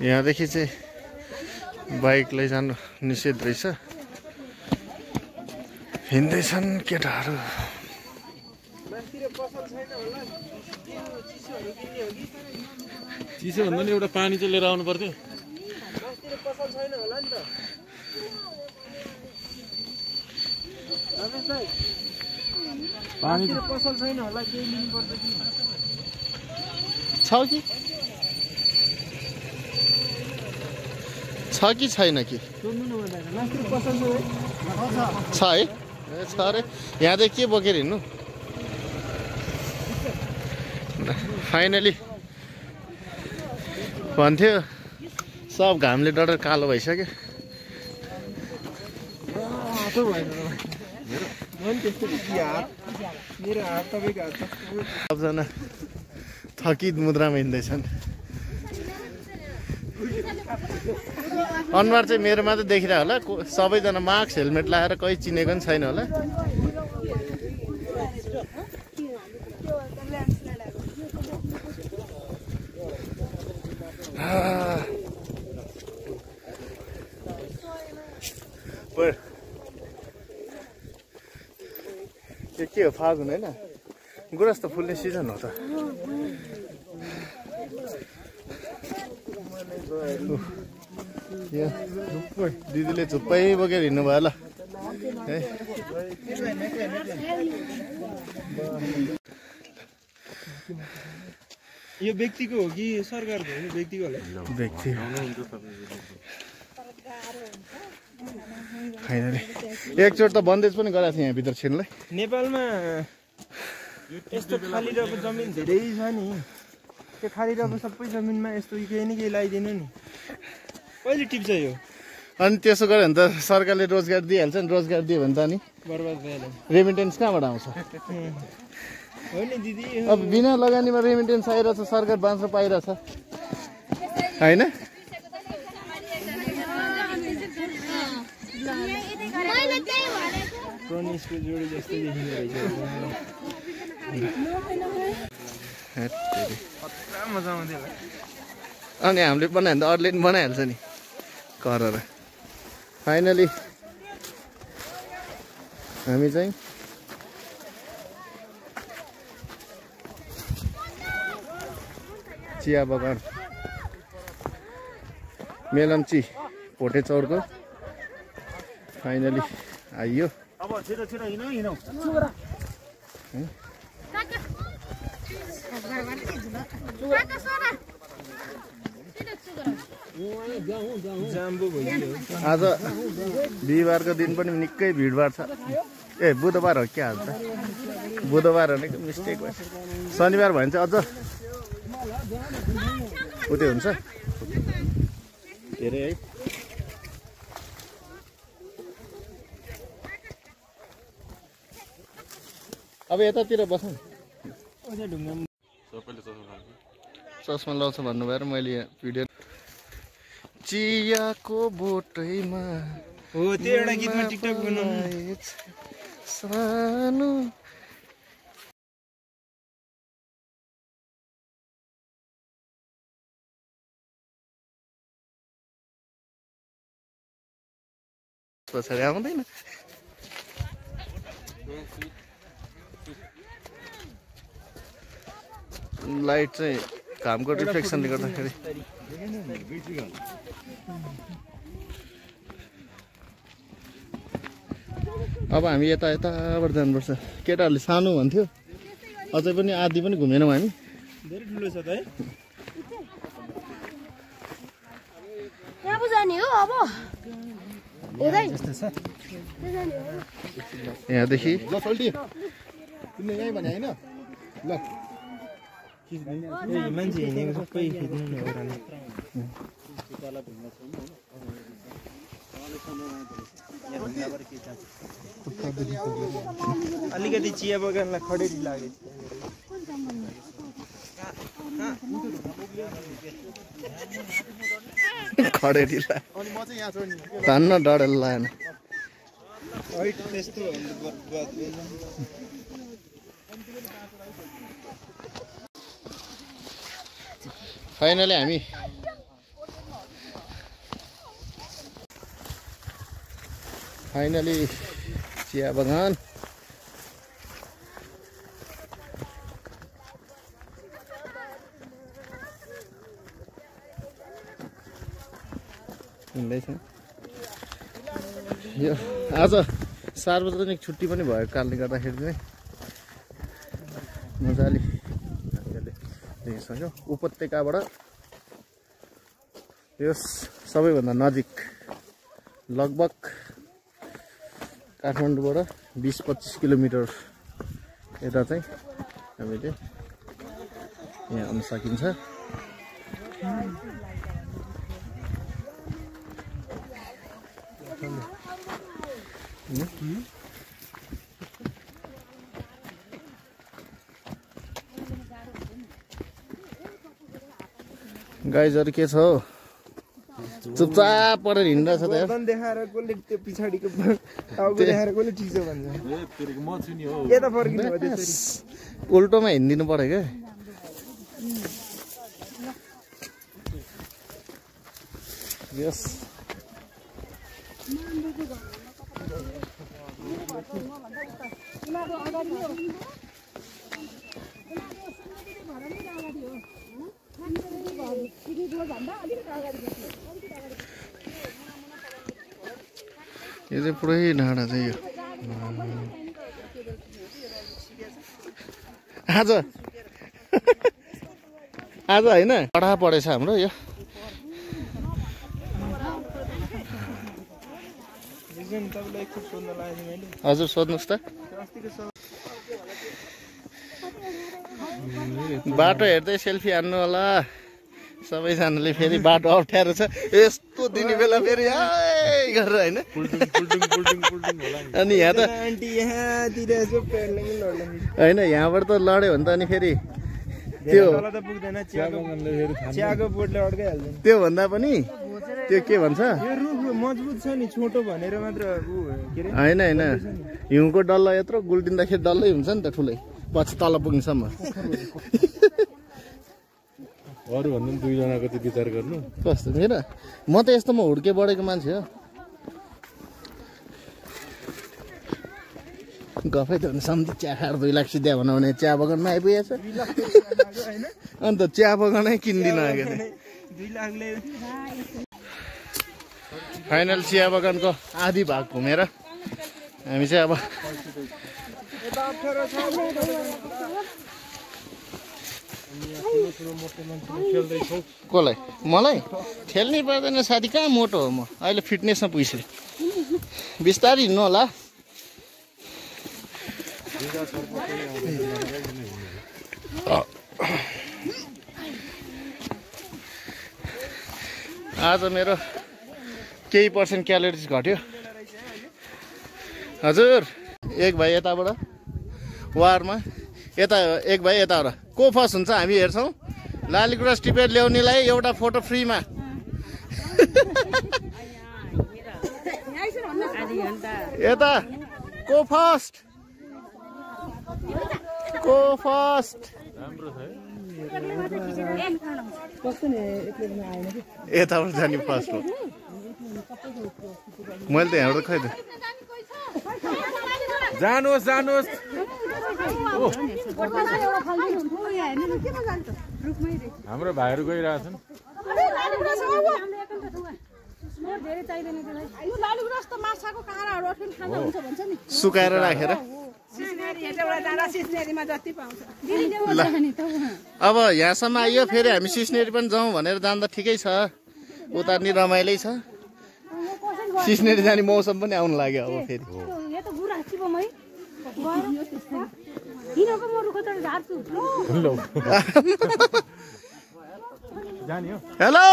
यहाँदेखि चाहिँ बाइक लैजानु निषेध रहेछ। हिँड्दैछन् केटाहरू। चिसो भन्दा नि एउटा पानी चाहिँ लिएर आउनु पर्थ्यो। पानी पसल छैन होला, केही लिनुपर्छ कि छ कि छैन कि छ है? छ अरे यहाँदेखि के बोकेर हिँड्नु? फाइनली भन्थ्यो सब घामले डर कालो भइसक्यो। सबजना थकित मुद्रामा हिँड्दैछन्। अनुहार चाहिँ मेरो मात्रै देखिरहेको होला, सबैजना मास्क हेलमेट लगाएर कोही चिनेको पनि छैन होला। के हो फागुन होइन? गुराँस त फुल्ने सिजन हो त। दिदीले झुप्पै बोकेर हिँड्नु भयो ल है। यो व्यक्तिको हो कि सरकारको हो? व्यक्तिको होला। व्यक्ति फाइनली एकचोट त बन्देज पनि गराएको थिएँ यहाँभित्र छिर्नलाई। नेपालमा यस्तो खाली रहेको जमिन धेरै छ नि, त्यो खाली रहेको सबै जमिनमा यस्तो केही न केही लगाइदिनु नि, कहिले टिप्छ यो? अनि त्यसो गऱ्यो भने त सरकारले रोजगार दिइहाल्छ नि। रोजगार दियो भने त अनि बर्बाद भइहाल्यो। रेमिटेन्स कहाँबाट आउँछ? हो नि दिदी, अब बिना लगानीमा रेमिटेन्स आइरहेछ, सरकार बाँच्न पाइरहेछ होइन? प्रोनिसको जोडी जस्तै देखिँदो रहेछ। मजा आउँथ्यो। अनि हामीले बनायो भने त अरूले पनि बनाइहाल्छ नि गरेर। फाइनली हामी चाहिँ चिया बगान मेलम्ची भोटे चौरको फाइनली आइयो। अब छिटो छिटो हिँडौ। आज बिहिबारको दिन पनि निकै भिडभाड छ। ए बुधबार हो क्या? आज त बुधबार हो नि, मिस्टेक भयो। शनिबार भयो भने चाहिँ अझ उत्यो हुन्छ धेरै है। अब यतातिर बसौँ। चस्मा लाउँछ भन्नुभयो र मैले यहाँ भिडियो। चियाको बोटैमा हो त्यो एउटा गीतमा टिकटक बनाउनु सानो पछाडि आउँदैन। लाइट चाहिँ घामको रिफ्लेक्सनले गर्दाखेरि अब हामी यताबाट जानुपर्छ। केटाहरूले सानो भन्थ्यो, अझै पनि आधी पनि घुमेनौँ हामी। धेरै ठुलो छ त है। यहाँ पो जाने हो अब? यहाँदेखि मान्छे हिँडेको सबै खिच्नु नि अलिकति चिया बगानलाई खडेरी लाग्यो। खडेरी धान्न डडेल लागेन। फाइनली हामी फाइनली चिया बगान हिँड्दैछ यो आज सार्वजनिक छुट्टी पनि भएको कारणले गर्दाखेरि चाहिँ मजाले देखिसक्यो उपत्यकाबाट यो सबैभन्दा नजिक लगभग काठमाडौँबाट 20-25 किलोमिटर यता चाहिँ हामीले यहाँ आउन सकिन्छ। गाइजहरु के छ हौ चुपचाप परेर हिँड्दा छ त यार देखाएर कसले त्यो पछाडीको टाउको देखाएर कसले ठिक छ भन्छ म छु नि हो के त फर्किनु भयो त्यसरी उल्टोमा हिँडिदिनु पर्यो क्या यस यो चाहिँ पुरै डाँडा चाहिँ यो आज आज होइन कडा परेछ हाम्रो यो हजुर सोध्नुहोस् त बाटो हेर्दै सेल्फी हान्नु होला सबैजनाले फेरि बाटो अप्ठ्यारो छ यस्तो दिने बेला फेरि गरेर होइन अनि यहाँ त होइन यहाँबाट त लड्यो भने त अनि फेरि त्यो भन्दा पनि त्यो के भन्छ मजबुत छ नि छोटो भनेर मात्र होइन होइन हिउँको डल्लो यत्रो गुल्टिँदाखेरि डल्लै हुन्छ नि त ठुलै पछि तल पुग्नेसम्म अरू भन्दा पनि दुईजनाको चाहिँ विचार गर्नु कस्तो हेर म त यस्तोमा हुड्के बढेको मान्छे हो गफै त सम्झि चिया खाएर 2 लाख सिध्या बनाउने चिया बगानमा आइपुगेछ अन्त चिया बगानै किन्दिन आएको फाइनल चिया बगानको आधी भाग घुमेर हामी चाहिँ अब कसलाई मलाई ठेल्नै पर्दैन साथी कहाँ मोटो हो म अहिले फिटनेसमा पुगिसकेँ बिस्तारै हिँड्नु होला आज मेरो केही % क्यालोरिज घट्यो हजुर एक भाइ यताबाट वारमा यता एक भाइ यताबाट को फर्स्ट हुन्छ हामी हेर्छौँ लालीगुँडा टिपेर ल्याउनेलाई एउटा फोटो फ्रीमा यता को फर्स्ट यताबाट जाने फर्स्ट हो मैले त यहाँबाट खै त जानुहोस् हाम्रो भाइहरू गइरहेछन् सुकाएर राखेर अब यहाँसम्म आइयो फेरि हामी सिस्नेरी पनि जाउँ भनेर जाँदा ठिकै छ उता नि रमाइलै छ सिस्नेरी जाने मौसम पनि आउनु लाग्यो अब फेरि हेलो